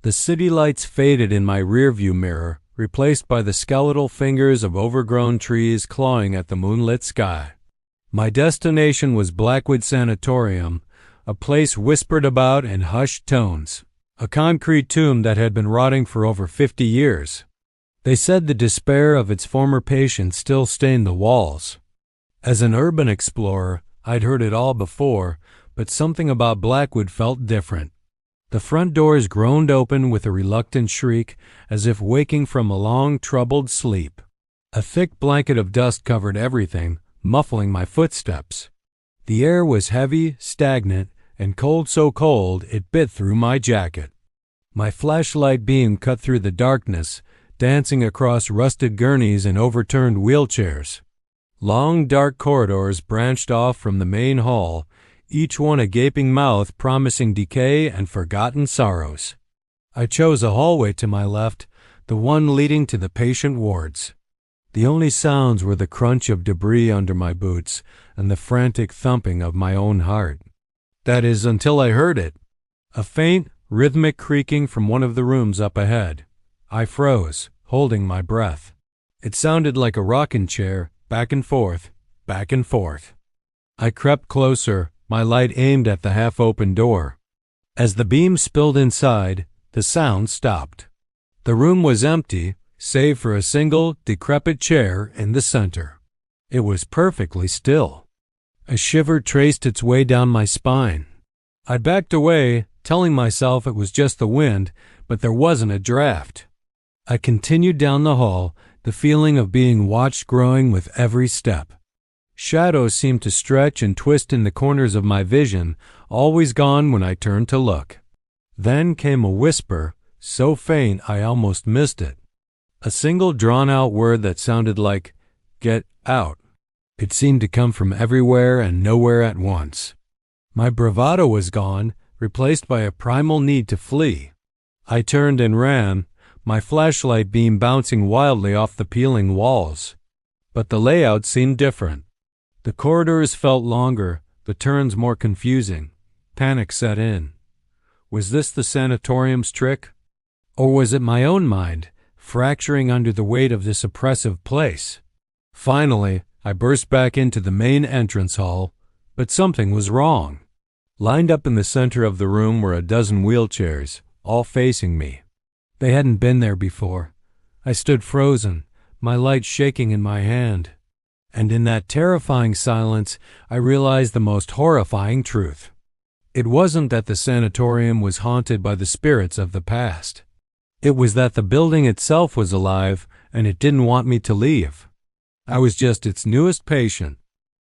The city lights faded in my rearview mirror, replaced by the skeletal fingers of overgrown trees clawing at the moonlit sky. My destination was Blackwood Sanatorium, a place whispered about in hushed tones, a concrete tomb that had been rotting for over 50 years. They said the despair of its former patients still stained the walls. As an urban explorer, I'd heard it all before, but something about Blackwood felt different. The front doors groaned open with a reluctant shriek, as if waking from a long, troubled sleep. A thick blanket of dust covered everything, muffling my footsteps. The air was heavy, stagnant, and cold, so cold it bit through my jacket. My flashlight beam cut through the darkness, dancing across rusted gurneys and overturned wheelchairs. Long, dark corridors branched off from the main hall, each one a gaping mouth promising decay and forgotten sorrows. I chose a hallway to my left, the one leading to the patient wards. The only sounds were the crunch of debris under my boots and the frantic thumping of my own heart. That is, until I heard it. A faint, rhythmic creaking from one of the rooms up ahead. I froze, holding my breath. It sounded like a rocking chair, back and forth, back and forth. I crept closer, my light aimed at the half-open door. As the beam spilled inside, the sound stopped. The room was empty, save for a single, decrepit chair in the center. It was perfectly still. A shiver traced its way down my spine. I backed away, telling myself it was just the wind, but there wasn't a draft. I continued down the hall, the feeling of being watched growing with every step. Shadows seemed to stretch and twist in the corners of my vision, always gone when I turned to look. Then came a whisper, so faint I almost missed it. A single drawn-out word that sounded like, "Get out." It seemed to come from everywhere and nowhere at once. My bravado was gone, replaced by a primal need to flee. I turned and ran, my flashlight beam bouncing wildly off the peeling walls. But the layout seemed different. The corridors felt longer, the turns more confusing. Panic set in. Was this the sanatorium's trick? Or was it my own mind, fracturing under the weight of this oppressive place? Finally, I burst back into the main entrance hall, but something was wrong. Lined up in the center of the room were a dozen wheelchairs, all facing me. They hadn't been there before. I stood frozen, my light shaking in my hand. And in that terrifying silence, I realized the most horrifying truth. It wasn't that the sanatorium was haunted by the spirits of the past. It was that the building itself was alive, and it didn't want me to leave. I was just its newest patient,